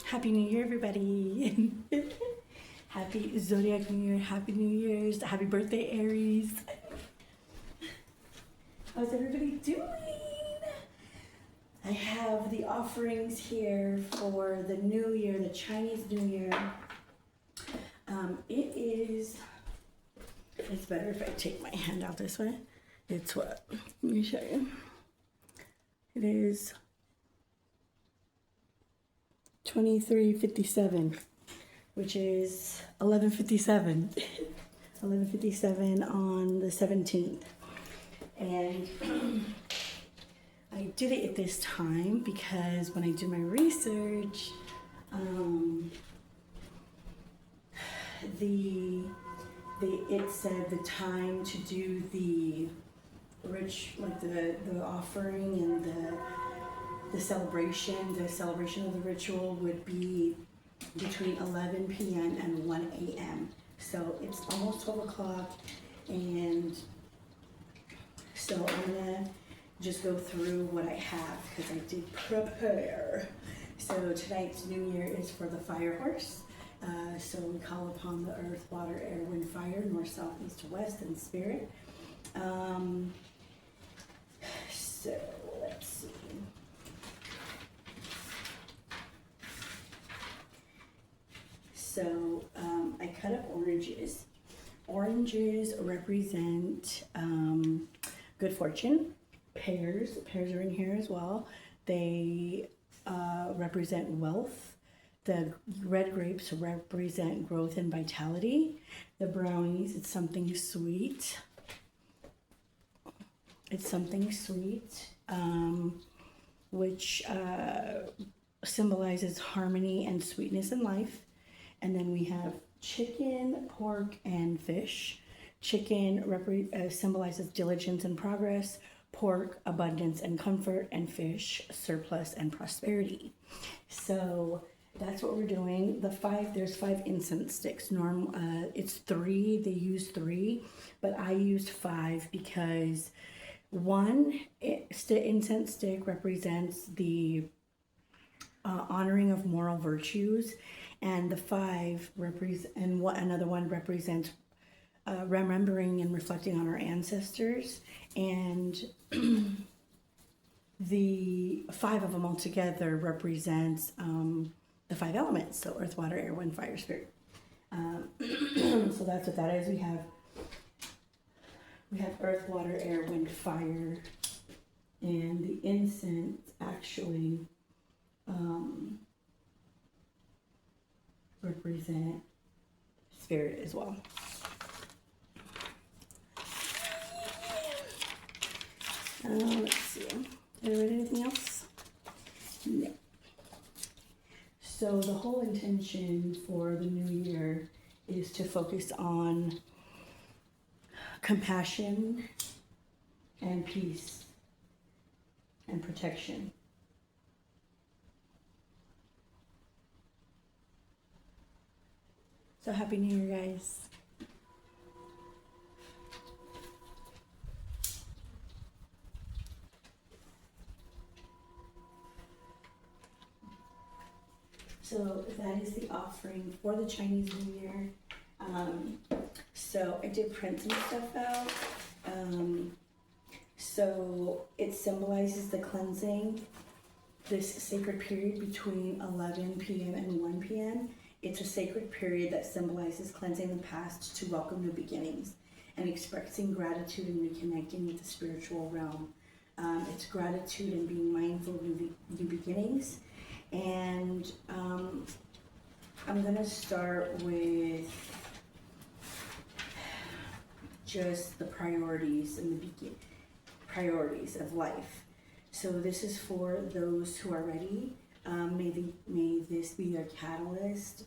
Happy New Year, everybody. Happy Zodiac New Year. Happy New Year's. Happy birthday, Aries. How's everybody doing? I have the offerings here for the New Year, the Chinese New Year. It's better if I take my hand out this way. It's what? Let me show you. It is 2357, which is 1157. 1157 on the 17th. And I did it at this time because when I did my research, it said the time to do the offering and the celebration of the ritual would be between 11 p.m. and 1 a.m. So it's almost 12 o'clock, and so I'm gonna just go through what I have because I did prepare. So tonight's New Year is for the fire horse. So we call upon the earth, water, air, wind, fire, north, south, east, west, and spirit. So let's see. So I cut up oranges. Oranges represent good fortune. Pears are in here as well. They represent wealth. The red grapes represent growth and vitality. The brownies, it's something sweet. Which symbolizes harmony and sweetness in life. And then we have chicken, pork, and fish. Chicken symbolizes diligence and progress. Pork, abundance and comfort. And fish, surplus and prosperity. So that's what we're doing. There's 5 incense sticks. It's 3. They use 3, but I used 5 because one incense stick represents the honoring of moral virtues, and the 5 another one represents remembering and reflecting on our ancestors, and the 5 of them all together represents the 5 elements, so earth, water, air, wind, fire, spirit. So that's what that is. We have earth, water, air, wind, fire, and the incense actually represent spirit as well. Let's see. Did I write anything else? No. So the whole intention for the new year is to focus on compassion and peace and protection. So happy New Year, guys. So that is the offering for the Chinese New Year. So I did print some stuff out. So it symbolizes the cleansing, this sacred period between 11 p.m. and 1 p.m. It's a sacred period that symbolizes cleansing the past to welcome new beginnings and expressing gratitude and reconnecting with the spiritual realm. It's gratitude and being mindful of new beginnings. And I'm gonna start with just the priorities and the priorities of life. So this is for those who are ready. May this be their catalyst.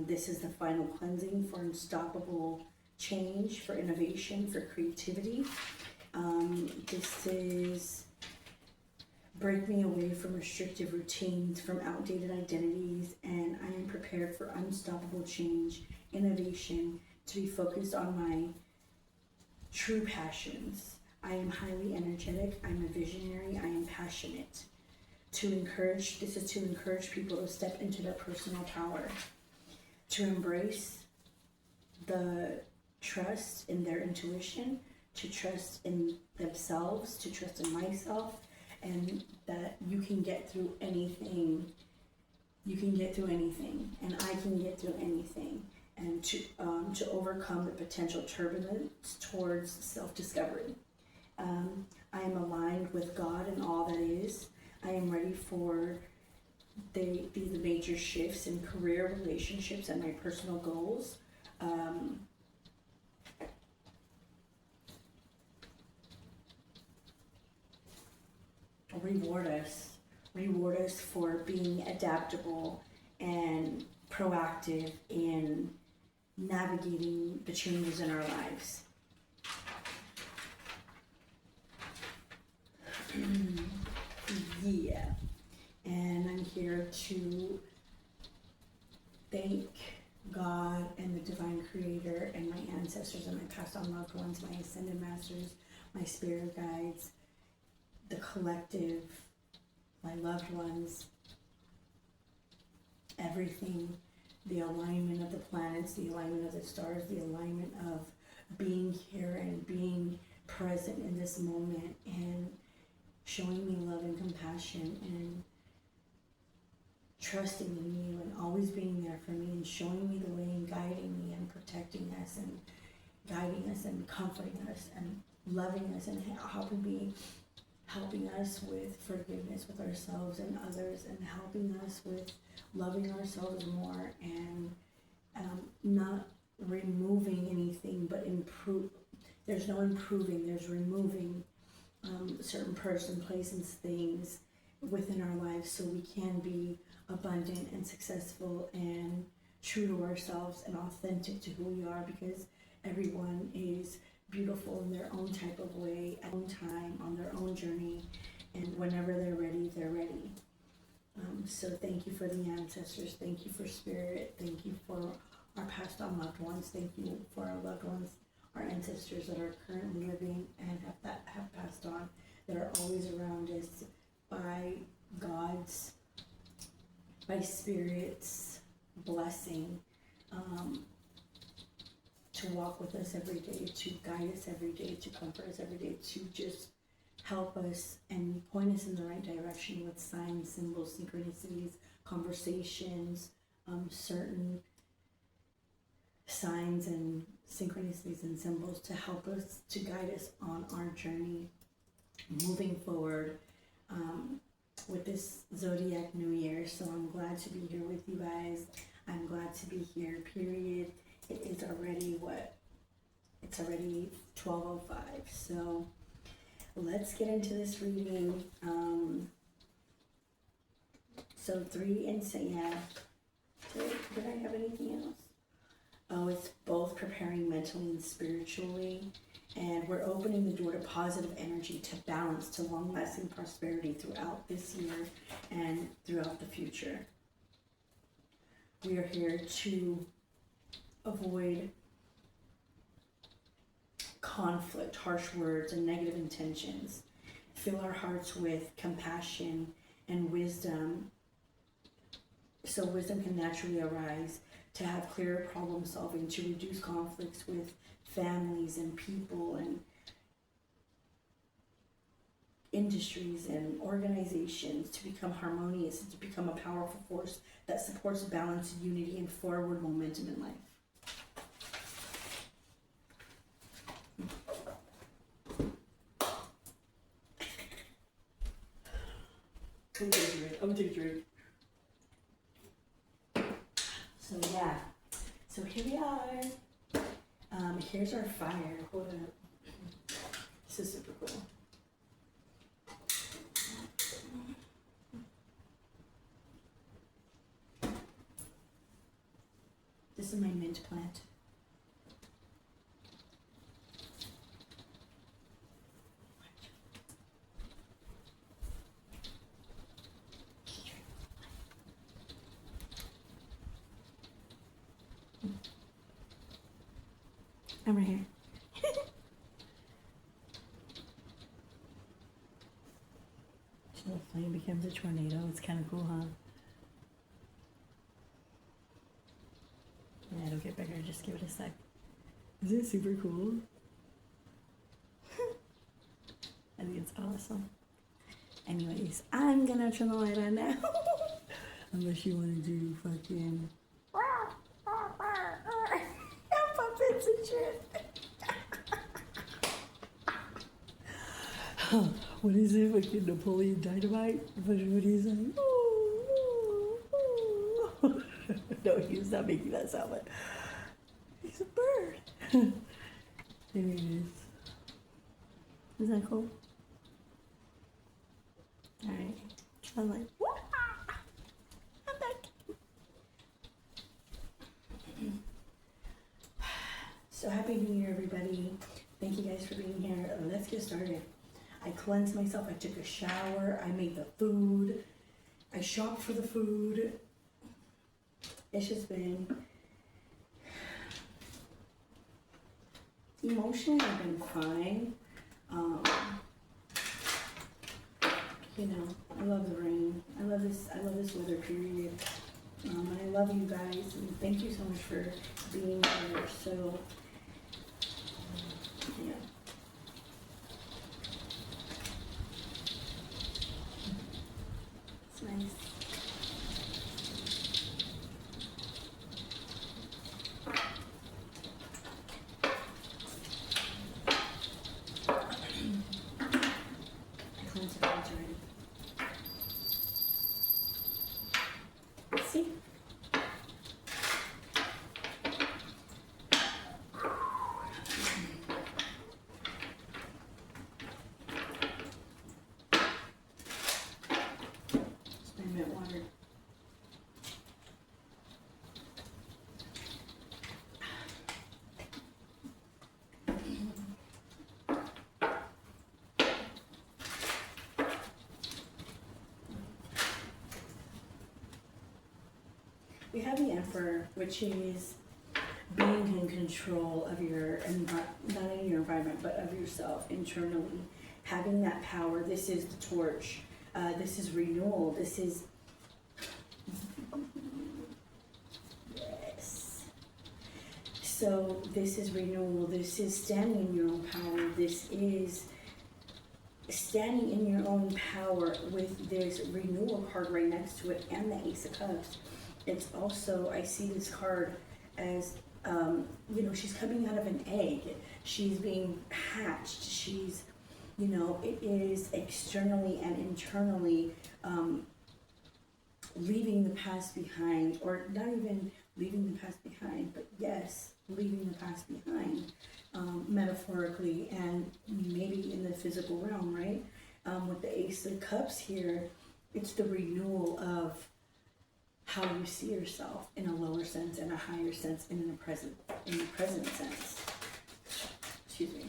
This is the final cleansing for unstoppable change, for innovation, for creativity. This is break me away from restrictive routines, from outdated identities, and I am prepared for unstoppable change, innovation, to be focused on my true passions. I am highly energetic, I'm a visionary, I am passionate. This is to encourage people to step into their personal power, to embrace the trust in their intuition, to trust in themselves, to trust in myself, and that you can get through anything. You can get through anything, and I can get through anything, and to overcome the potential turbulence towards self-discovery. I am aligned with God and all that is. I am ready for these major shifts in career, relationships, and my personal goals. Reward us for being adaptable and proactive in navigating the changes in our lives. Yeah, and I'm here to thank God and the divine creator and my ancestors and my passed on loved ones, my ascended masters, my spirit guides, the collective, my loved ones, everything, the alignment of the planets, the alignment of the stars, the alignment of being here and being present in this moment and showing me love and compassion and trusting in you and always being there for me and showing me the way and guiding me and protecting us and guiding us and comforting us and loving us and helping us with forgiveness with ourselves and others and helping us with loving ourselves more and not removing anything but improve. There's no improving, there's removing certain person, places, things within our lives so we can be abundant and successful and true to ourselves and authentic to who we are, because everyone is beautiful in their own type of way, at their own time, on their own journey, and whenever they're ready, they're ready. So thank you for the ancestors, thank you for spirit, thank you for our passed on loved ones, thank you for our loved ones, our ancestors that are currently living and have passed on, that are always around us by God's, by Spirit's blessing, to walk with us every day, to guide us every day, to comfort us every day, to just help us and point us in the right direction with signs, symbols, synchronicities, conversations, certain signs and synchronicities and symbols to help us, to guide us on our journey moving forward with this Zodiac New Year. So I'm glad to be here with you guys. I'm glad to be here, period. It is already it's already 12:05. So let's get into this reading. So 3 and 6, yeah. Did I have anything else? Oh, it's both preparing mentally and spiritually. And we're opening the door to positive energy, to balance, to long-lasting prosperity throughout this year and throughout the future. We are here to avoid conflict, harsh words, and negative intentions. Fill our hearts with compassion and wisdom, so wisdom can naturally arise, to have clearer problem solving, to reduce conflicts with families and people and industries and organizations, to become harmonious and to become a powerful force that supports balance, unity, and forward momentum in life. I'm gonna take a drink. So yeah, so here we are. Here's our fire. Hold up. This is super cool. This is my mint plant. I'm right here. It's a little flame becomes a tornado. It's kind of cool, huh? Yeah, it'll get bigger. Just give it a sec. Isn't it super cool? I think it's awesome. Anyways, I'm gonna turn the light on now. Unless you want to do fucking puppets and shit. What is it? Fucking Napoleon Dynamite? What is it? No, he's not making that sound, but he's a bird. There he is. Isn't that cool? Alright. So I'm like, what? I'm back. So happy New Year, everybody. Thank you guys for being here. Let's get started. I cleansed myself. I took a shower. I made the food. I shopped for the food. It's just been emotionally, I've been fine. You know, I love the rain. I love this weather period. And I love you guys, and thank you so much for being here. So, yeah. It's nice. I cleansed the fridge already. See? It's my mint water. We have the Emperor, which is being in control of your not in your environment, but of yourself internally, having that power. This is the torch. This is renewal. This is yes. So this is renewal. This is standing in your own power. This is standing in your own power with this renewal card right next to it and the Ace of Cups. It's also, I see this card as, you know, she's coming out of an egg. She's being hatched. She's, you know, it is externally and internally leaving the past behind, or not even leaving the past behind, but yes, leaving the past behind, metaphorically and maybe in the physical realm, right? With the Ace of Cups here, it's the renewal of how you see yourself in a lower sense and a higher sense and in the present sense. Excuse me.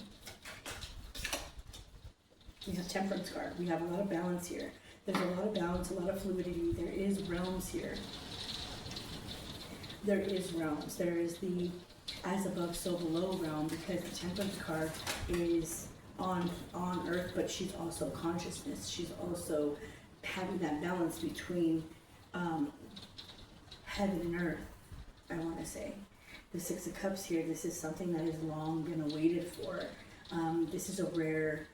We have Temperance card. We have a lot of balance here. There's a lot of balance, a lot of fluidity. There is realms here. There is realms. There is the as above, so below realm, because the Temperance card is on earth, but she's also consciousness. She's also having that balance between heaven and earth, I want to say. The Six of Cups here, this is something that has long been awaited for. This is a rare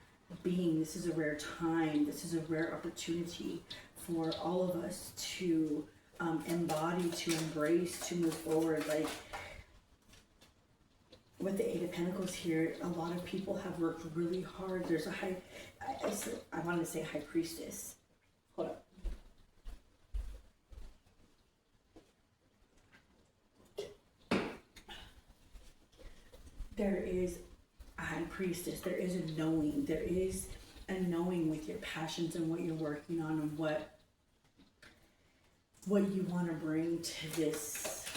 being, this is a rare time, this is a rare opportunity for all of us to embody, to embrace, to move forward. Like with the Eight of Pentacles here, a lot of people have worked really hard. There's a I want to say High Priestess. Hold up. There is a High Priestess. There is a knowing. There is a knowing with your passions and what you're working on and what you want to bring to this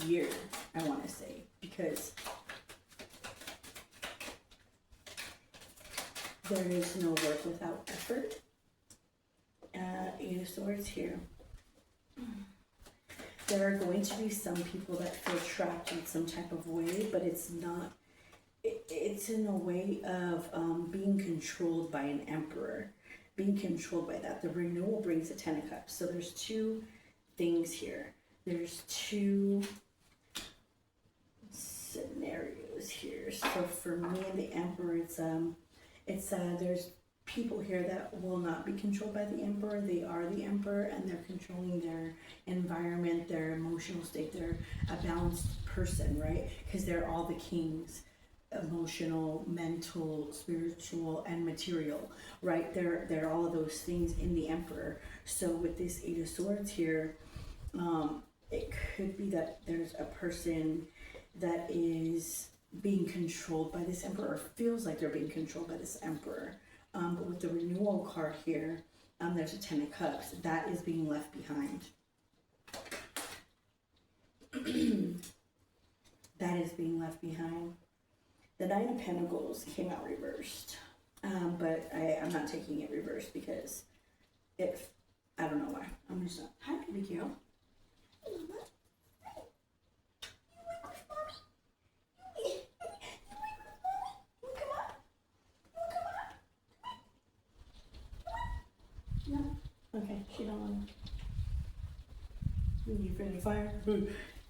year, I want to say, because there is no work without effort. Eight of Swords here. There are going to be some people that feel trapped in some type of way, but it's not, it's in a way of being controlled by an emperor, being controlled by that. The renewal brings the Ten of Cups. So there's two things here. There's two scenarios here. So for me and the emperor, it's there's people here that will not be controlled by the emperor. They are the emperor, and they're controlling their environment, their emotional state. They're a balanced person, right? Because they're all the kings: emotional, mental, spiritual, and material, right? They're all of those things in the emperor. So with this Eight of Swords here, it could be that there's a person that is being controlled by this emperor, or feels like they're being controlled by this emperor. But with the renewal card here, there's a Ten of Cups. That is being left behind. That is being left behind. The Nine of Pentacles came out reversed. But I'm not taking it reversed because I don't know why. I'm just not. Hi, baby girl. No. Okay, she don't want to. You afraid of fire?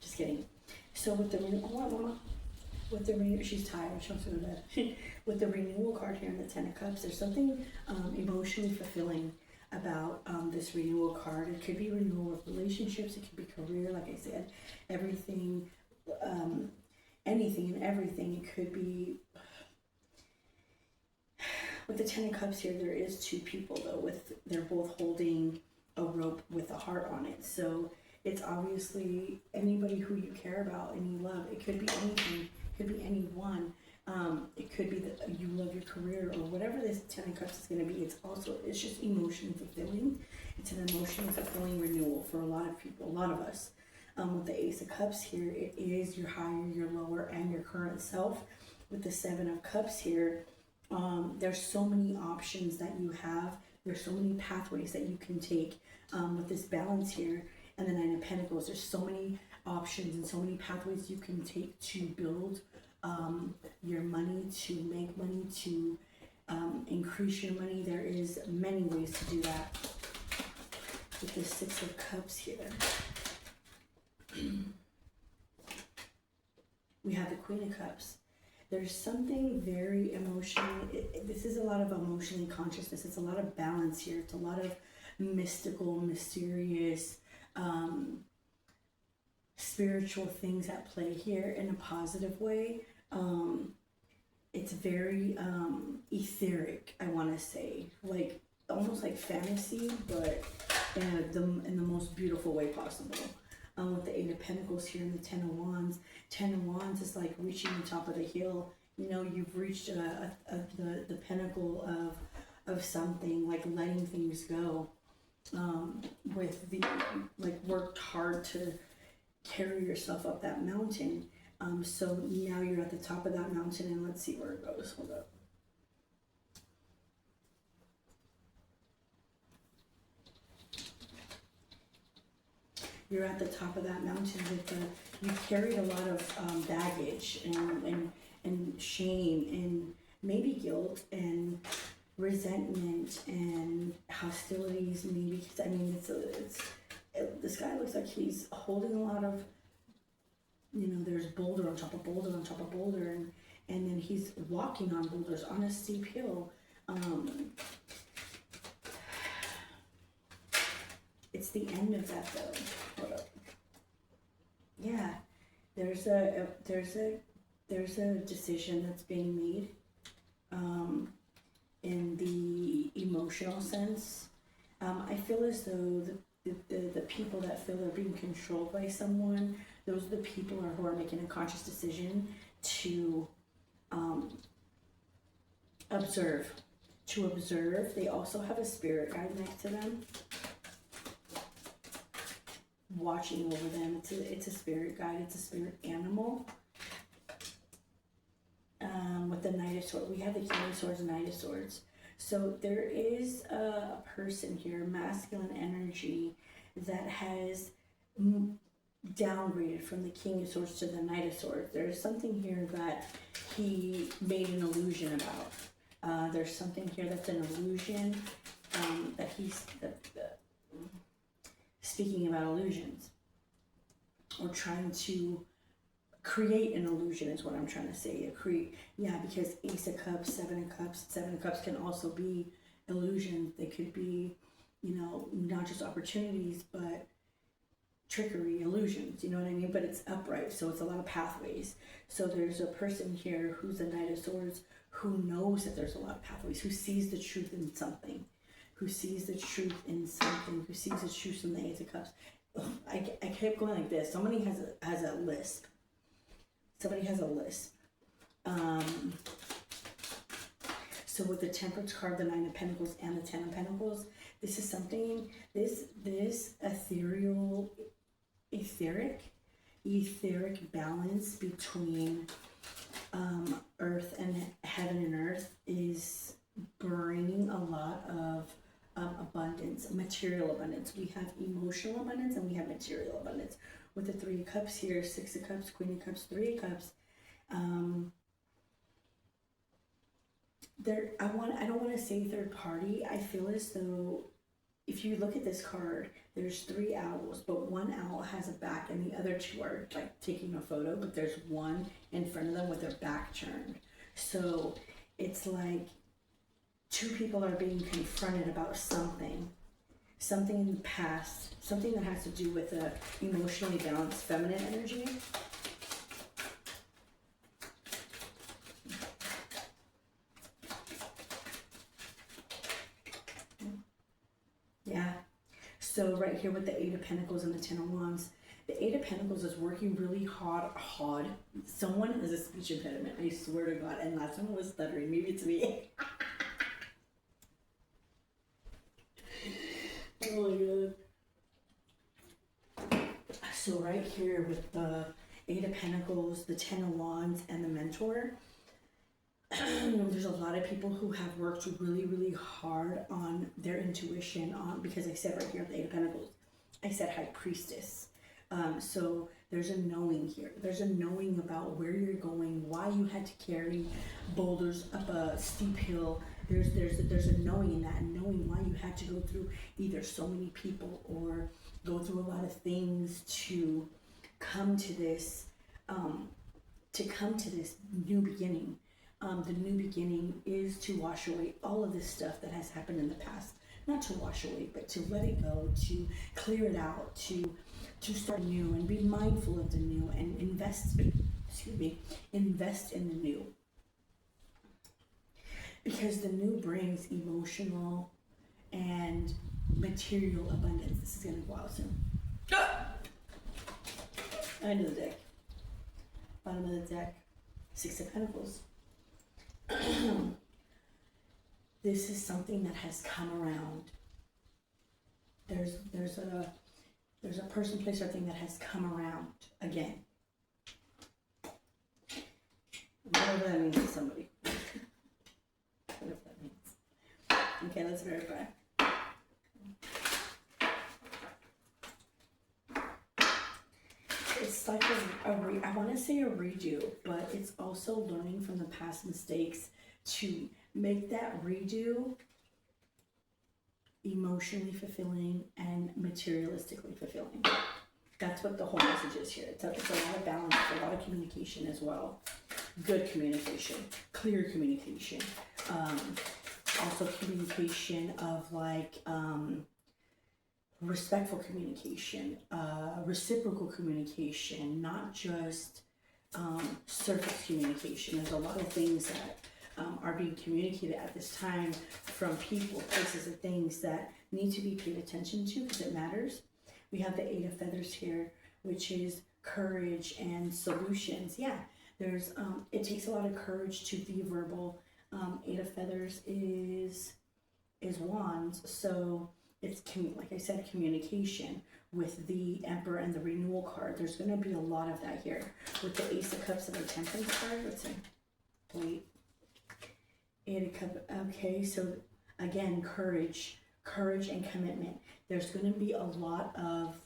Just kidding. So with the she's tired. She wants to go to bed. With the renewal card here in the Ten of Cups, there's something emotionally fulfilling about this renewal card. It could be renewal of relationships. It could be career. Like I said, everything, anything and everything. It could be. With the Ten of Cups here, there is two people though. They're both holding a rope with a heart on it. So it's obviously anybody who you care about and you love. It could be anything. It could be anyone. It could be that you love your career or whatever this Ten of Cups is going to be. It's just emotionally fulfilling. It's an emotionally fulfilling renewal for a lot of people, a lot of us. With the Ace of Cups here, it is your higher, your lower, and your current self. With the Seven of Cups here, there's so many options that you have. There's so many pathways that you can take with this balance here. And the Nine of Pentacles, there's so many options and so many pathways you can take to build your money, to make money, to increase your money. There is many ways to do that. With the Six of Cups here, we have the Queen of Cups. There's something very emotional. This is a lot of emotionally consciousness. It's a lot of balance here. It's a lot of mystical, mysterious, spiritual things at play here in a positive way. It's very etheric, I want to say, like almost like fantasy, but in the most beautiful way possible. With the Eight of Pentacles here and the Ten of Wands. Ten of Wands is like reaching the top of the hill. You know, you've reached the pinnacle of something, like letting things go. With the, like, worked hard to carry yourself up that mountain. So now you're at the top of that mountain, and let's see where it goes. Hold up. You're at the top of that mountain with you carried a lot of baggage and shame and maybe guilt and resentment and hostilities, maybe, because I mean this guy looks like he's holding a lot of, you know, there's boulder on top of boulder on top of boulder, and then he's walking on boulders on a steep hill. It's the end of that though. Hold up. Yeah, there's a decision that's being made in the emotional sense. I feel as though the people that feel they're being controlled by someone, those are the people who are making a conscious decision to observe. To observe. They also have a spirit guide next to them, watching over them. It's a spirit guide. It's a spirit animal. With the Knight of Swords, we have the King of Swords and Knight of Swords. So there is a person here, masculine energy, that has downgraded from the King of Swords to the Knight of Swords. There's something here that he made an illusion about. There's something here that's an illusion, that he's speaking about illusions, or trying to create an illusion is what I'm trying to say. Because Ace of Cups, Seven of Cups can also be illusions. They could be, not just opportunities, but trickery, illusions, you know what I mean? But it's upright, so it's a lot of pathways. So there's a person here who's a Knight of Swords who knows that there's a lot of pathways, who sees the truth in something, who sees the truth in the Ace of Cups. I kept going like this. Somebody has a lisp. Somebody has a lisp. So with the Temperance card, the Nine of Pentacles, and the Ten of Pentacles, this is something, this etheric balance between earth and heaven and earth is bringing a lot of abundance, material abundance. We have emotional abundance and we have material abundance. With the Three of Cups here, Six of Cups, Queen of Cups, Three of Cups, I don't want to say third party. I feel as though if you look at this card, there's three owls, but one owl has a back and the other two are like taking a photo, but there's one in front of them with their back turned. So it's like two people are being confronted about something in the past, something that has to do with a emotionally balanced feminine energy. Yeah. So right here with the Eight of Pentacles and the Ten of Wands, the Eight of Pentacles is working really hard. Someone has a speech impediment, I swear to God, and last one was stuttering. Maybe it's me. Oh my God. So right here with the Eight of Pentacles, the Ten of Wands, and the Mentor, there's a lot of people who have worked really hard on their intuition, because I said right here the Eight of Pentacles, I said High Priestess. So there's a knowing here. There's a knowing about where you're going, why you had to carry boulders up a steep hill. There's a knowing in that, and knowing why you had to go through either so many people or go through a lot of things to come to this new beginning. The new beginning is to wash away all of this stuff that has happened in the past. Not to wash away, but to let it go, to clear it out, to start new and be mindful of the new and invest in the new. Because the new brings emotional and material abundance. This is gonna go out soon. End of the deck. Bottom of the deck. Six of Pentacles. This is something that has come around. There's a person, place, or thing that has come around again. Whatever that means to somebody. Whatever that means. Okay, let's verify. It's like I want to say a redo, but it's also learning from the past mistakes to make that redo emotionally fulfilling and materialistically fulfilling. That's what the whole message is here. It's a lot of balance, a lot of communication as well. Good communication, clear communication. Also communication of respectful communication, reciprocal communication, not just surface communication. There's a lot of things that are being communicated at this time from people, places, and things that need to be paid attention to because it matters. We have the Eight of Feathers here, which is courage and solutions. Yeah, there's it takes a lot of courage to be verbal. Eight of Feathers is wands, so it's like I said, communication. With the Emperor and the Renewal card, there's going to be a lot of that here. With the Ace of Cups and the Temperance card, let's see. Wait. Eight of Cups. Okay, so again, courage and commitment. There's going to be a lot of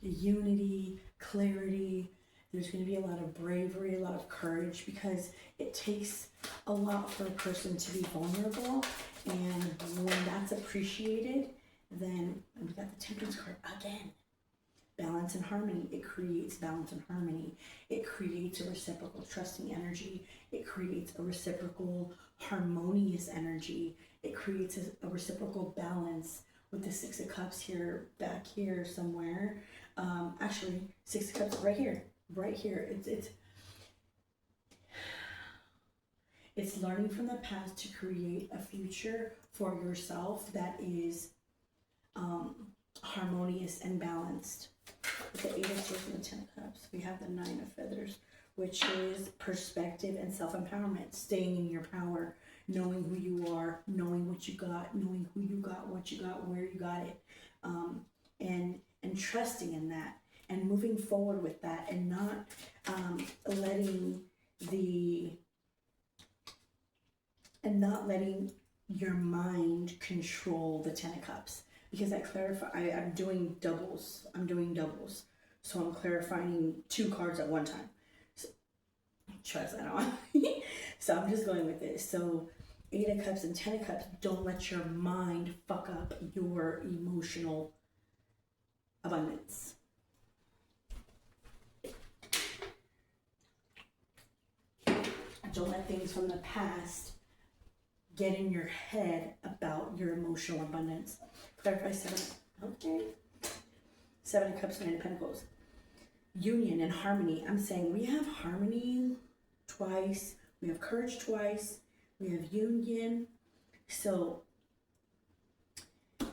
unity, clarity. There's going to be a lot of bravery, a lot of courage, because it takes a lot for a person to be vulnerable. And when that's appreciated, then we got the Temperance card again. Balance and harmony. It creates balance and harmony. It creates a reciprocal trusting energy. It creates a reciprocal harmonious energy. It creates a reciprocal balance with the Six of Cups here, back here somewhere. Actually, Six of Cups right here, right here. It's learning from the past to create a future for yourself that is harmonious and balanced. With the Eight of Swords and the Ten of Cups, we have the Nine of Feathers, which is perspective and self-empowerment, staying in your power, knowing who you are, knowing what you got, knowing who you got, what you got, where you got it, and trusting in that, and moving forward with that, and not letting your mind control the Ten of Cups. Because I'm doing doubles. So I'm clarifying 2 cards at one time. So, trust, I don't. So I'm just going with it. So Eight of Cups and Ten of Cups, don't let your mind fuck up your emotional abundance. Don't let things from the past get in your head about your emotional abundance. Clarify 7. Okay. 7 of Cups, 9 of Pentacles. Union and harmony. I'm saying we have harmony twice. We have courage twice. We have union. So, yeah.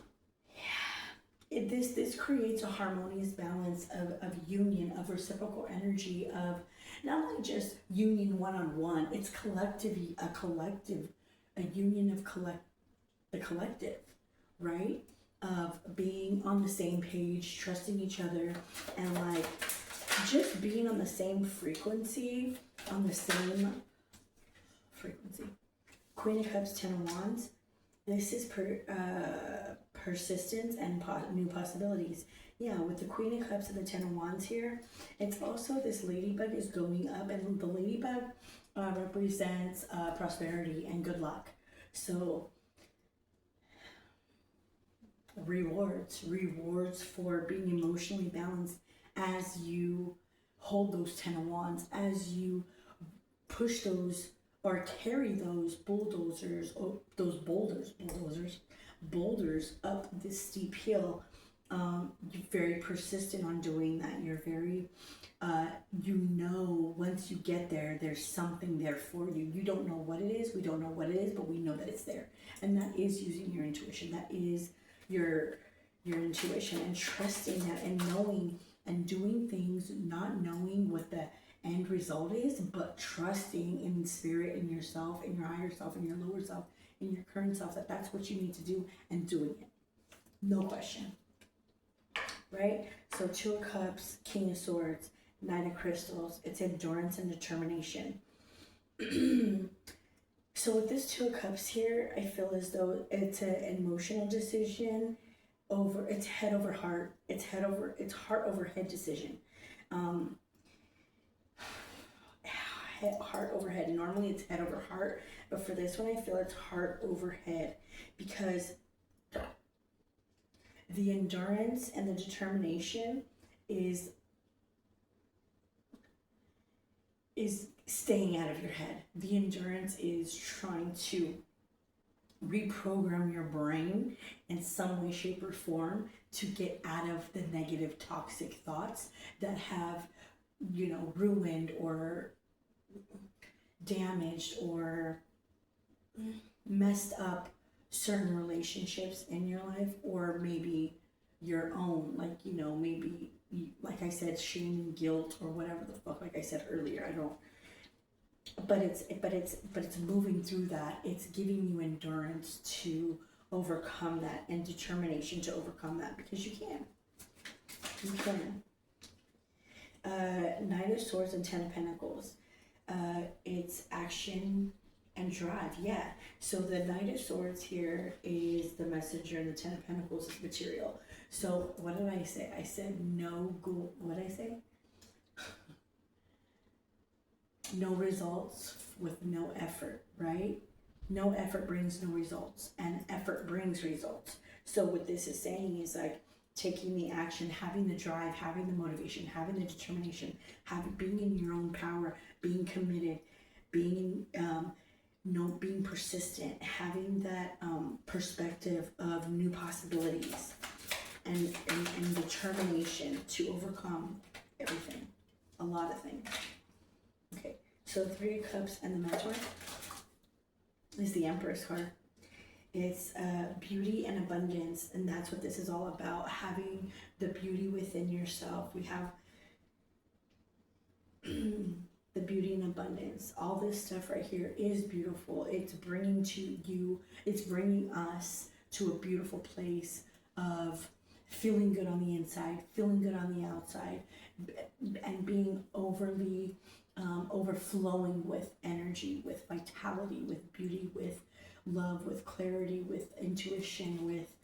This creates a harmonious balance of union, of reciprocal energy, of not only just union one-on-one. It's collectively a union of the collective, right? Of being on the same page, trusting each other, and like just being on the same frequency, Queen of Cups, 10 of Wands. This is persistence and new possibilities. Yeah, with the Queen of Cups and the 10 of Wands here, it's also this ladybug is going up, and the ladybug represents prosperity and good luck. So rewards for being emotionally balanced as you hold those 10 of Wands, as you push those or carry those boulders up this steep hill. You're very persistent on doing that. You're very, once you get there, there's something there for you. You don't know what it is. We don't know what it is, but we know that it's there. And that is using your intuition. That is your intuition, and trusting that, and knowing and doing things, not knowing what the end result is, but trusting in spirit, in yourself, in your higher self, in your lower self, in your current self, that that's what you need to do, and doing it. No question. Right? So 2 of Cups, King of Swords, 9 of Crystals. It's endurance and determination. So with this 2 of Cups here, I feel as though it's an emotional decision over, it's head over heart. It's heart over head decision. Heart over head. Normally it's head over heart, but for this one I feel it's heart over head, because the endurance and the determination is staying out of your head. The endurance is trying to reprogram your brain in some way, shape, or form to get out of the negative, toxic thoughts that have, ruined or damaged or messed up certain relationships in your life, or maybe your own, maybe, like I said, shame and guilt, or whatever the fuck, like I said earlier, but it's moving through that. It's giving you endurance to overcome that, and determination to overcome that, because you can. Knight of Swords and 10 of Pentacles. It's action and drive. Yeah. So the Knight of Swords here is the messenger, and the 10 of Pentacles is material. So what did I say? I said no goal. What did I say? No results with no effort, right? No effort brings no results, and effort brings results. So what this is saying is like taking the action, having the drive, having the motivation, having the determination, being in your own power, being committed, being being persistent, having that perspective of new possibilities, and determination to overcome everything, a lot of things. Okay, so Three of Cups and the Mentor is the Empress card. It's beauty and abundance, and that's what this is all about, having the beauty within yourself. We have the beauty and abundance. All this stuff right here is beautiful. It's bringing us to a beautiful place of feeling good on the inside, feeling good on the outside, and being overflowing with energy, with vitality, with beauty, with love, with clarity, with intuition, with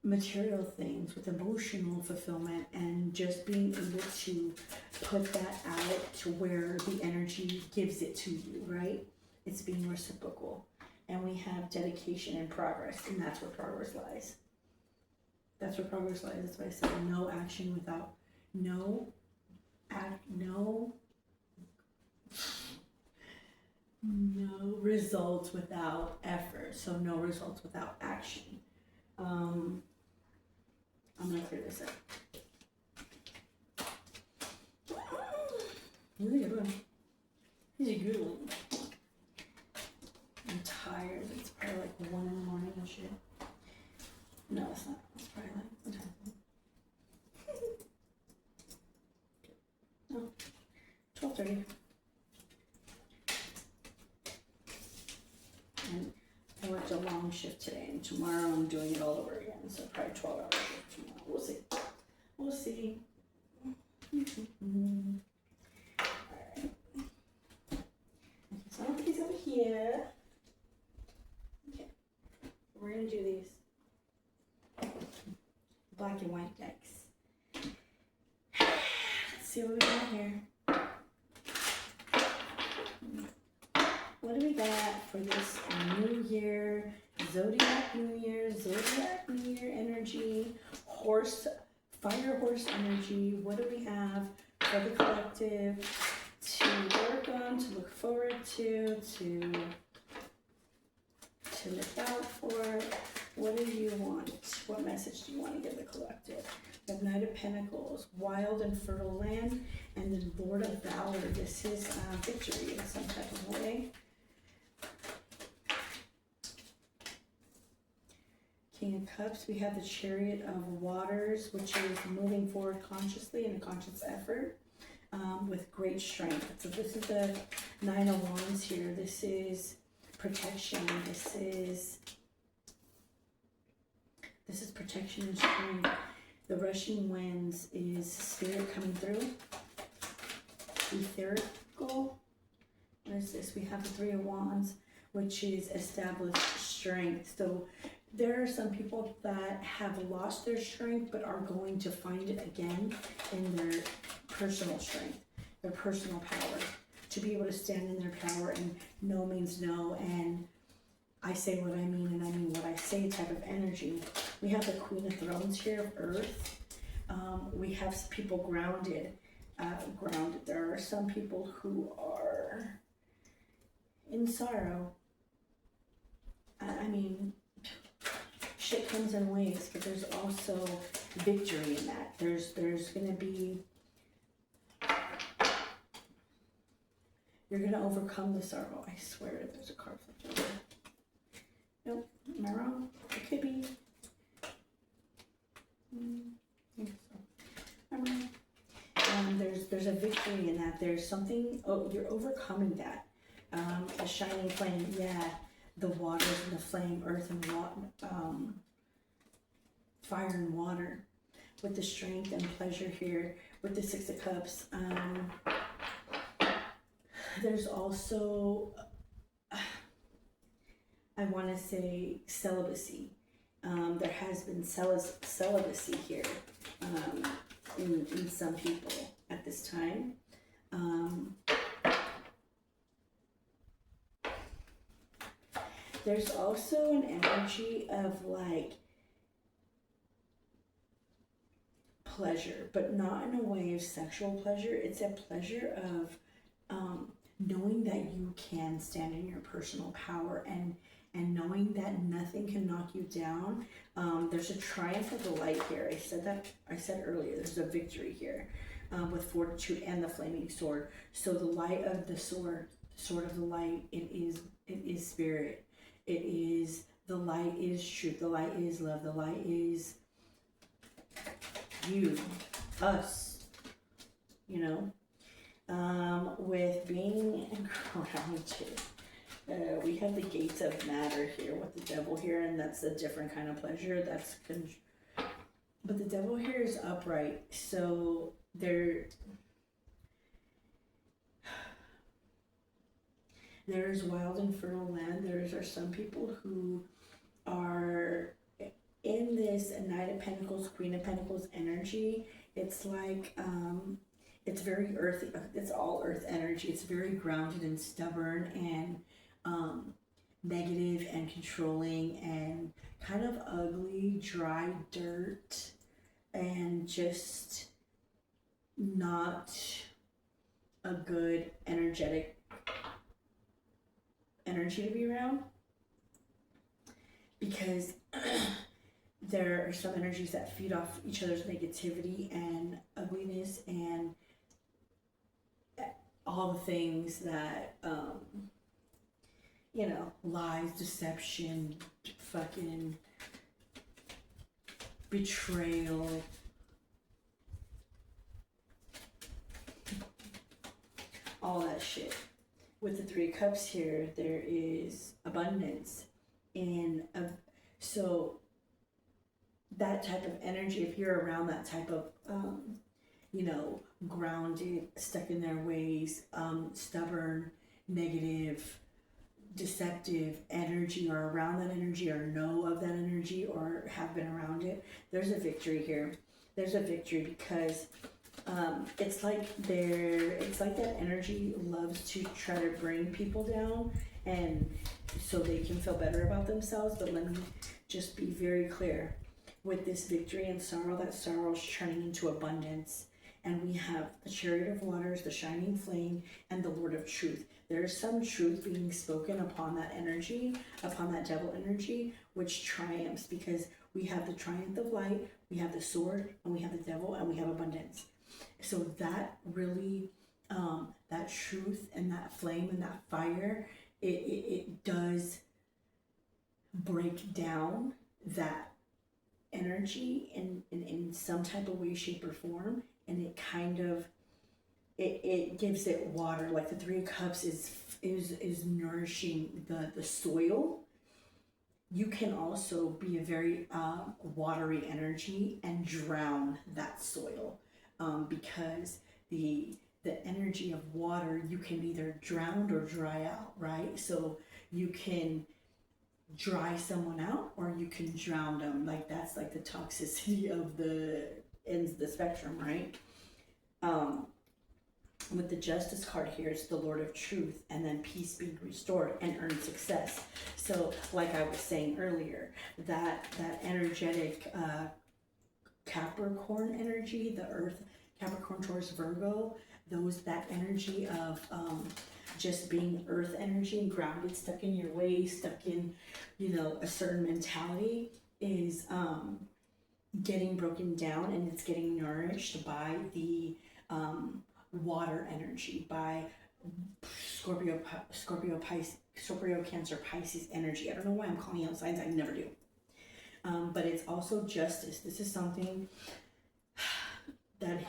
material things, with emotional fulfillment, and just being able to put that out to where the energy gives it to you, right? It's being reciprocal. And we have dedication and progress, and that's where progress lies. That's where progress lies. That's why I said no action without no results without effort. So no results without action. I'm gonna clear this up. This is a good one. This is a good one. I'm tired. It's probably like 1 in the morning and shit. No, it's not. It's probably like what time? No, 12:30. And I worked a long shift today, and tomorrow I'm doing it all over again. So probably 12-hour shift tomorrow. We'll see. We'll see. Alright. So I'll put these over here. Okay. We're gonna do these black and white decks. Let's see what we got here. What do we got for this new year, Zodiac New Year energy, fire horse energy? What do we have for the collective to work on, to look forward to look out for? What do you want? What message do you want to give the collective? The Knight of Pentacles, wild and fertile land, and the Lord of Valor. This is victory in some type of way. King of Cups, we have the Chariot of Waters, which is moving forward consciously in a conscious effort with great strength. So this is the Nine of Wands here. This is protection. This is protection and strength. The rushing winds is spirit coming through. Etherical. What is this? We have the Three of Wands, which is established strength. So there are some people that have lost their strength but are going to find it again in their personal strength, their personal power, to be able to stand in their power, and no means no, and I say what I mean and I mean what I say type of energy. We have the Queen of Thrones here of Earth. We have people grounded. There are some people who are in sorrow. I mean, shit comes in waves, but there's also victory in that. There's gonna be, you're gonna overcome the sorrow. I swear there's a card flipped over. Nope, am I wrong? It could be. I think so. I'm wrong. There's a victory in that. There's something, you're overcoming that. A shining flame, yeah. The waters and the flame, earth and water, fire and water, with the strength and pleasure here, with the Six of Cups. There's also, I want to say, celibacy There has been celibacy here in some people at this time. There's also an energy of like pleasure, but not in a way of sexual pleasure. It's a pleasure of knowing that you can stand in your personal power and knowing that nothing can knock you down. There's a triumph of the light here. I said earlier, there's a victory here with fortitude and the flaming sword. So the light of the sword of the light, it is spirit. It is, the light is truth. The light is love. The light is you, us, you know. With being grounded. We have the gates of matter here with the devil here, and that's a different kind of pleasure. But the devil here is upright, so there's wild and fertile land. Are some people who are in this Knight of Pentacles, Queen of Pentacles energy. It's like it's very earthy. It's all earth energy. It's very grounded and stubborn and negative and controlling and kind of ugly, dry dirt, and just not a good energetic energy to be around, because there are some energies that feed off each other's negativity and ugliness and all the things that lies, deception, fucking betrayal, all that shit. With the Three of Cups here, there is abundance, and so that type of energy, if you're around that type of grounded, stuck in their ways, stubborn, negative, deceptive energy, or around that energy, or know of that energy, or have been around it, there's a victory here. There's a victory because it's like that energy loves to try to bring people down, and so they can feel better about themselves. But let me just be very clear. With this victory and sorrow, that sorrow is turning into abundance. And we have the Chariot of Waters, the Shining Flame, and the Lord of Truth. There is some truth being spoken upon that energy, upon that devil energy, which triumphs, because we have the triumph of light, we have the sword, and we have the devil, and we have abundance. So that really, that truth and that flame and that fire, it does break down that energy in some type of way, shape, or form, and it kind of it gives it water. Like the Three of Cups is nourishing the soil. You can also be a very watery energy and drown that soil, because the energy of water, you can either drown or dry out, right? So you can dry someone out or you can drown them. Like that's like the toxicity of the ends of the spectrum, right? With the Justice card here, it's the Lord of Truth, and then peace being restored and earned success. So like I was saying earlier, that energetic Capricorn energy, the earth, Capricorn, Taurus, Virgo, that energy of just being earth energy and grounded, stuck in your ways, stuck in a certain mentality, is getting broken down, and it's getting nourished by the water energy, by Scorpio, Cancer, Pisces energy. I don't know why I'm calling out signs, I never do. But it's also justice. This is something that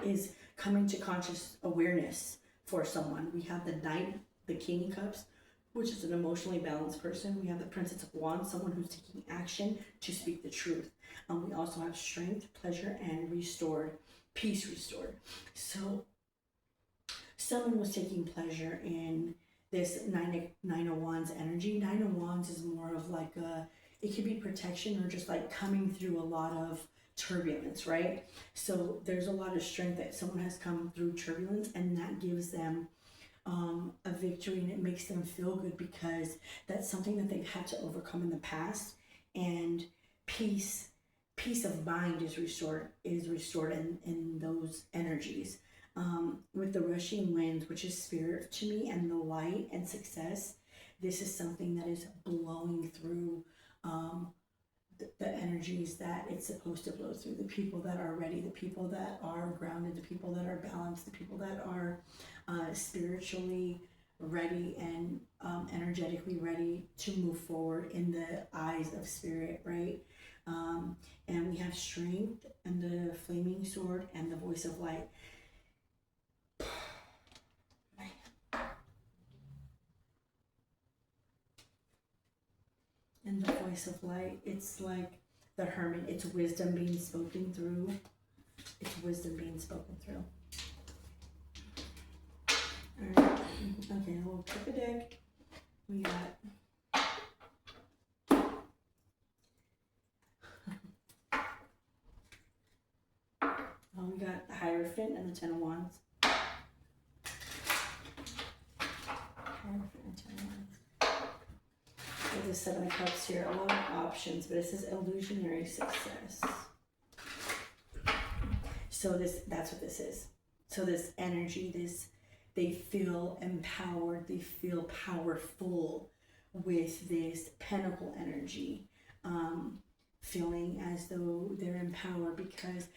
is coming to conscious awareness for someone. We have the Knight, the King of Cups, which is an emotionally balanced person. We have the Princess of Wands, someone who's taking action to speak the truth. We also have strength, pleasure, and restored, peace restored. So someone was taking pleasure in this Nine of Wands energy. Nine of Wands is more of like it could be protection or just like coming through a lot of turbulence, right? So there's a lot of strength that someone has come through turbulence, and that gives them a victory, and it makes them feel good because that's something that they've had to overcome in the past. And peace of mind is restored in those energies. With the rushing winds, which is spirit to me, and the light and success, this is something that is blowing through the energies that it's supposed to blow through. The people that are ready, the people that are grounded, the people that are balanced, the people that are spiritually ready and energetically ready to move forward in the eyes of spirit, right? And we have strength and the flaming sword and the voice of light. And the voice of light, it's like the hermit, it's wisdom being spoken through. It's wisdom being spoken through. Alright, okay, we'll pick a deck. We got we got the Hierophant and the Ten of Wands. Hierophant and Ten of Wands. There's the Seven of Cups here, a lot of options, but it says illusionary success. So that's what this is. So this energy, they feel empowered, they feel powerful with this pentacle energy, feeling as though they're empowered because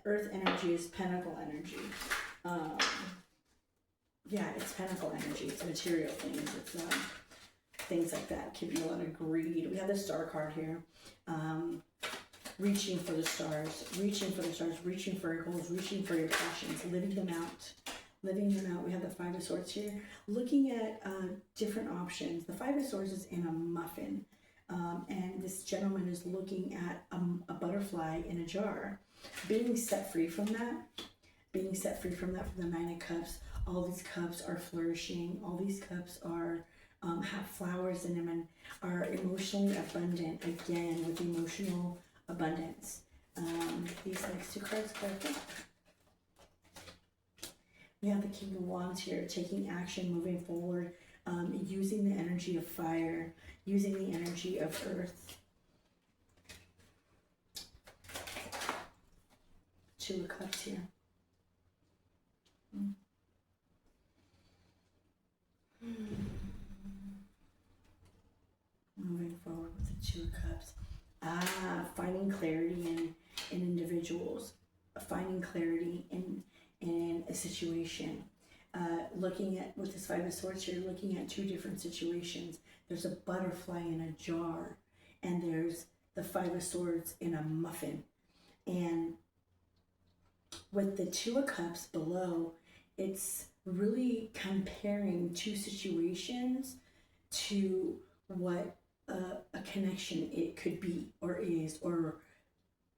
earth energy is pentacle energy. Yeah, it's pentacle energy, it's material things, it's things like that. Could be a lot of greed. We have the Star card here. Reaching for the stars, reaching for your goals, reaching for your passions, living them out. We have the Five of Swords here. Looking at different options. The Five of Swords is in a muffin. And this gentleman is looking at a butterfly in a jar. Being set free from that from the Nine of Cups. All these cups are flourishing. All these cups are have flowers in them and are emotionally abundant, again, with emotional abundance. These next two cards, clarify. We have the King of Wands here, taking action, moving forward, using the energy of fire, using the energy of earth. Two of Cups here. Moving forward with the Two of Cups. Finding clarity in individuals, finding clarity in a situation. Looking at, with this Five of Swords here, looking at two different situations. There's a butterfly in a jar, and there's the Five of Swords in a muffin. And with the Two of Cups below, it's really comparing two situations to what a connection it could be or is or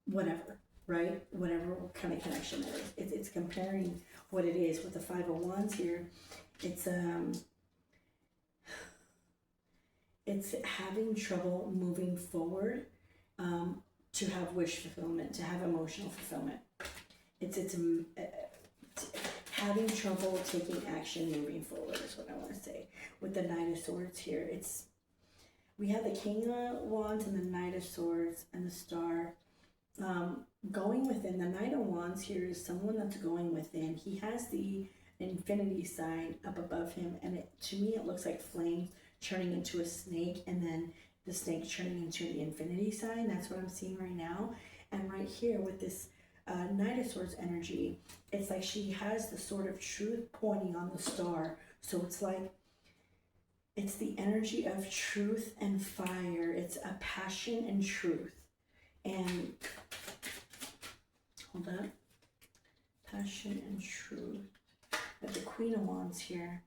whatever, right? Whatever kind of connection it is. It's comparing what it is. With the Five of Wands here, it's having trouble moving forward to have wish fulfillment, to have emotional fulfillment. It's having trouble taking action moving forward is what I want to say. With the Knight of Swords here, we have the King of Wands and the Knight of Swords and the Star. Going within. The Knight of Wands here is someone that's going within. He has the infinity sign up above him, and to me it looks like flames turning into a snake, and then the snake turning into the infinity sign. That's what I'm seeing right now. And right here with this Knight of Swords energy, it's like she has the sword of truth pointing on the star. So it's like it's the energy of truth and fire. It's a passion and truth. And hold up. Passion and truth. I have the Queen of Wands here.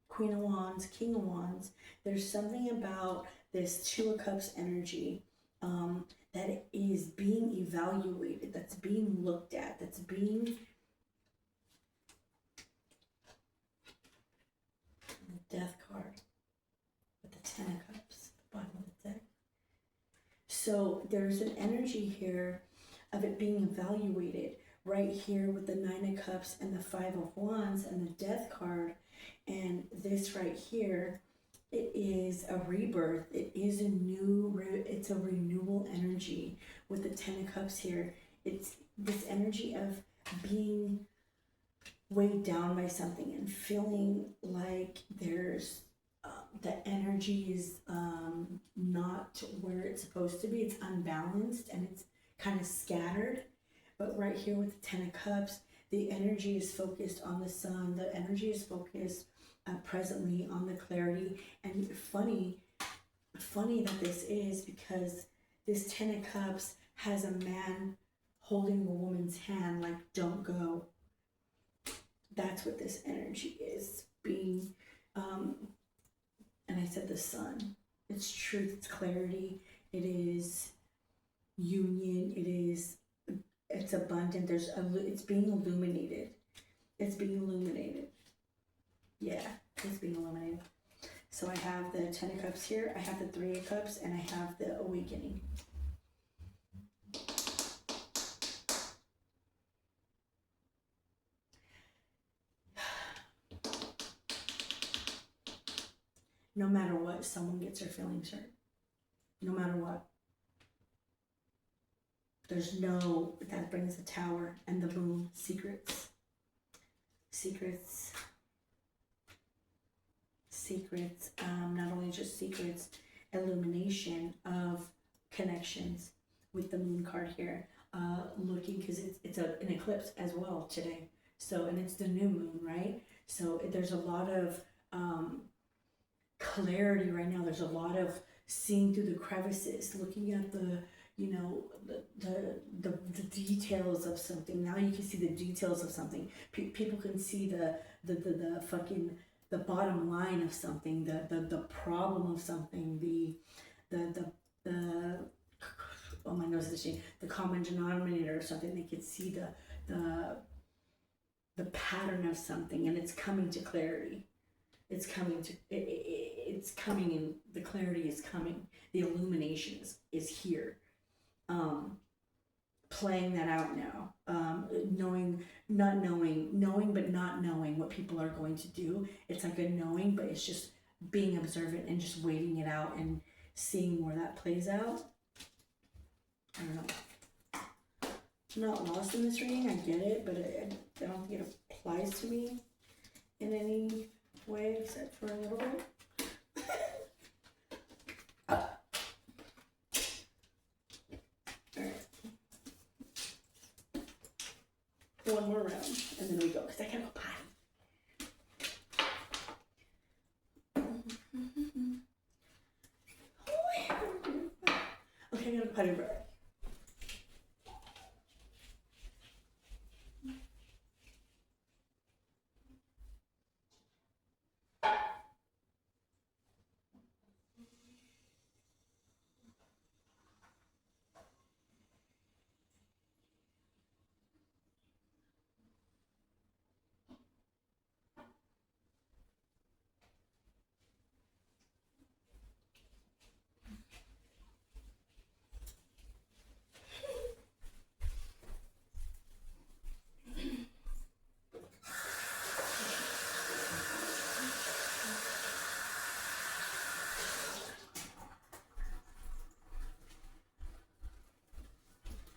Queen of Wands, King of Wands. There's something about this Two of Cups energy that is being evaluated, that's being looked at, that's being... The Death card with the Ten of Cups, the bottom of the deck. So there's an energy here of it being evaluated right here with the Nine of Cups and the Five of Wands and the Death card. And this right here, it is a rebirth. It is a it's a renewal energy with the Ten of Cups here. It's this energy of being weighed down by something and feeling like there's the energy is not where it's supposed to be. It's unbalanced and it's kind of scattered. But right here with the Ten of Cups, the energy is focused on the sun. The energy is focused presently on the clarity. And funny that this is, because this Ten of Cups has a man holding a woman's hand like, don't go. That's what this energy is being. And I said the sun. It's truth, it's clarity, it is union, it's abundant. It's being illuminated. It's being illuminated. Yeah, it's being illuminated. So I have the Ten of Cups here, I have the Three of Cups, and I have the Awakening. No matter what, someone gets their feelings hurt. No matter what. That brings the Tower and the Moon. Secrets. Secrets. Secrets. Not only just secrets, illumination of connections with the Moon card here. Looking, because it's an eclipse as well today. So, and it's the new moon, right? So there's a lot of clarity right now. There's a lot of seeing through the crevices, looking at the details of something. Now you can see the details of something. People can see the fucking the bottom line of something, the problem of something, the oh, my nose is itching, the common denominator of something. They can see the pattern of something, and it's coming to clarity. It's coming to it's coming, and the clarity is coming. The illumination is here. Playing that out now. Knowing but not knowing what people are going to do. It's like a knowing, but it's just being observant and just waiting it out and seeing where that plays out. I don't know. I'm not lost in this reading, I get it, but I don't think it applies to me in any way except for a little bit. Alright. One more round, and then we go, because I gotta go potty. Okay, I gotta potty break.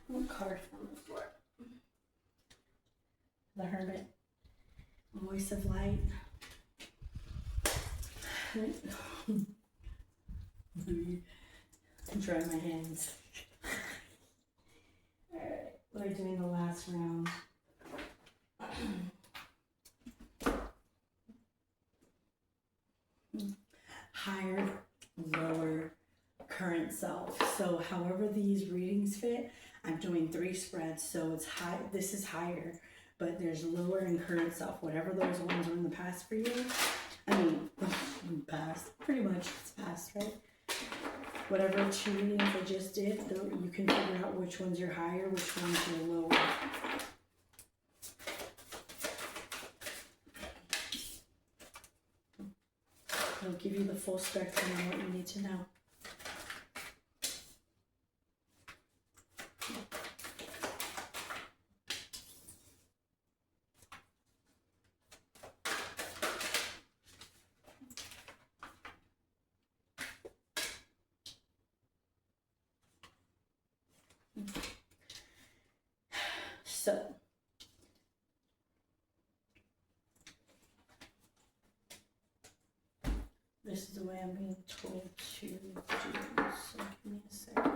One card from the floor. The Hermit. Voice of light. Dry my hands. Alright, we're doing the last round. Higher, lower, current self. So however these readings fit, I'm doing 3 spreads. So it's high, this is higher, but there's lower and current self. Whatever those ones were in the past for you. I mean, past, pretty much it's past, right? Whatever 2 readings I just did, you can figure out which ones are higher, which ones are lower. It'll give you the full spectrum of what you need to know. So, this is the way I'm being told to do. So give me a second.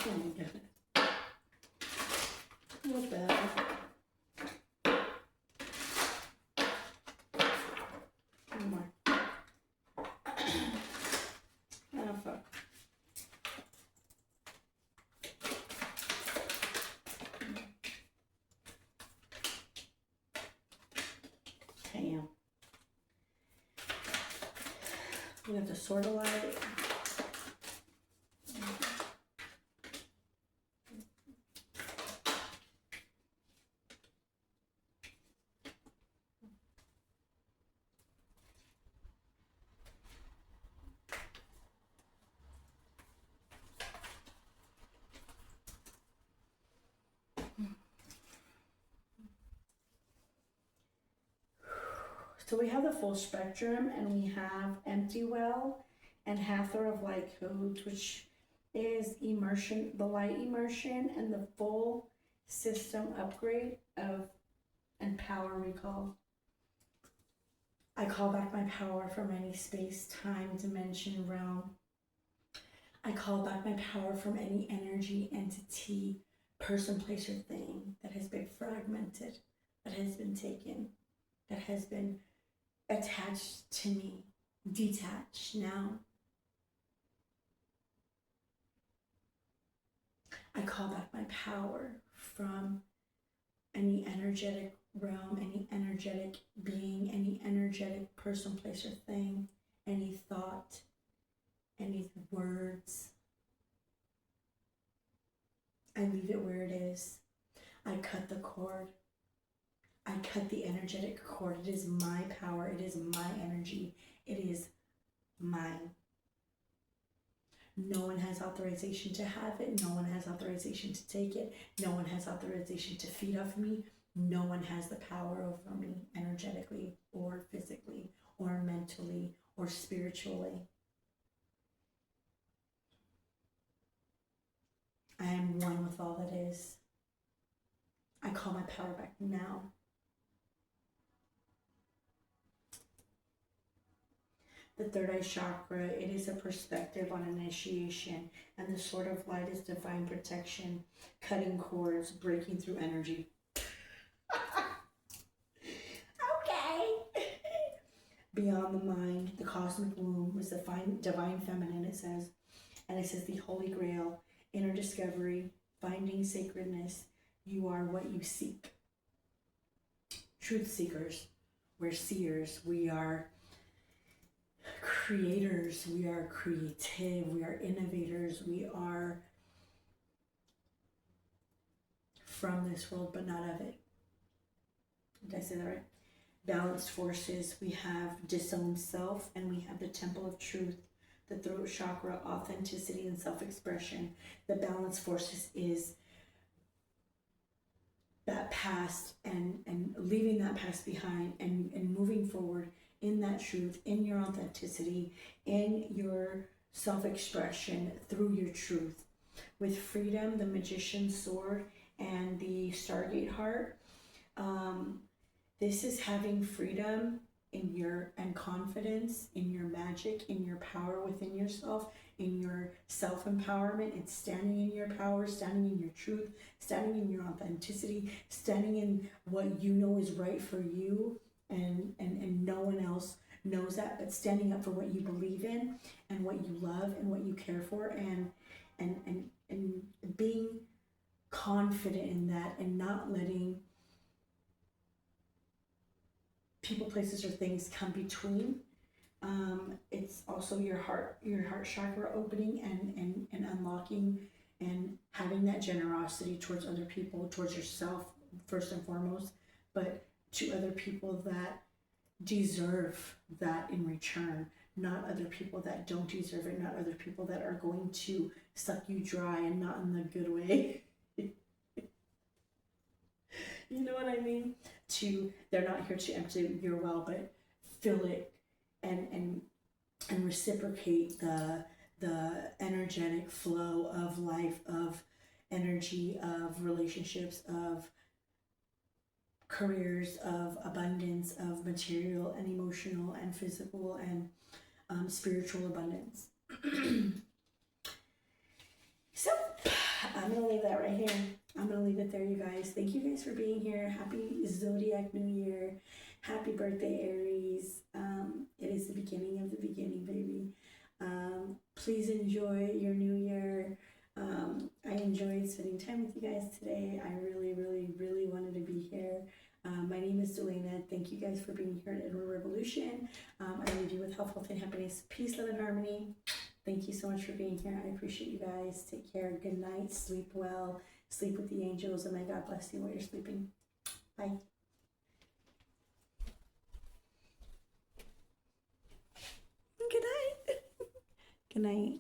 Oh my goodness. Not bad. One more. Oh fuck. Damn. We have to sort of light. So we have the full spectrum, and we have Empty Well and Hathor of Light Codes, which is immersion, the light immersion, and the full system upgrade of and power recall. I call back my power from any space, time, dimension, realm. I call back my power from any energy, entity, person, place, or thing that has been fragmented, that has been taken, that has been attached to me, detached now. I call back my power from any energetic realm, any energetic being, any energetic person, place, or thing, any thought, any words. I leave it where it is. I cut the cord. I cut the energetic cord. It is my power. It is my energy. It is mine. No one has authorization to have it. No one has authorization to take it. No one has authorization to feed off me. No one has the power over me energetically or physically or mentally or spiritually. I am one with all that is. I call my power back now. The third eye chakra, it is a perspective on initiation, and the sword of light is divine protection, cutting cords, breaking through energy. Okay. Beyond the mind, the cosmic womb is the divine feminine, it says. And it says the Holy Grail, inner discovery, finding sacredness. You are what you seek. Truth seekers, we're seers, we are creators, we are creative, we are innovators, we are from this world but not of it. Did I say that right? Balanced forces, we have disowned self, and we have the temple of truth, the throat chakra, authenticity and self-expression. The balanced forces is that past and leaving that past behind and moving forward in that truth, in your authenticity, in your self-expression through your truth. With freedom, the magician's sword, and the Stargate heart, this is having freedom and confidence in your magic, in your power within yourself, in your self-empowerment. It's standing in your power, standing in your truth, standing in your authenticity, standing in what you know is right for you, and no one else knows that, but standing up for what you believe in and what you love and what you care for, and being confident in that, and not letting people, places, or things come between. It's also your heart chakra opening, and unlocking, and having that generosity towards other people, towards yourself first and foremost, but to other people that deserve that in return, not other people that don't deserve it, not other people that are going to suck you dry, and not in the good way. You know what I mean? They're not here to empty your well, but fill it, and reciprocate the energetic flow of life, of energy, of relationships, of careers, of abundance, of material and emotional and physical and spiritual abundance. So I'm gonna leave that right here. I'm gonna leave it there, you guys. Thank you guys for being here. Happy Zodiac New Year. Happy birthday, Aries. It is the beginning of the beginning, baby. Please enjoy your new year. I enjoyed spending time with you guys today. I really, really, really wanted to be here. My name is Delana. Thank you guys for being here at Edward Revolution. I leave you with health, wealth, and happiness, peace, love, and harmony. Thank you so much for being here. I appreciate you guys. Take care. Good night. Sleep well. Sleep with the angels, and may God bless you while you're sleeping. Bye. Good night. Good night.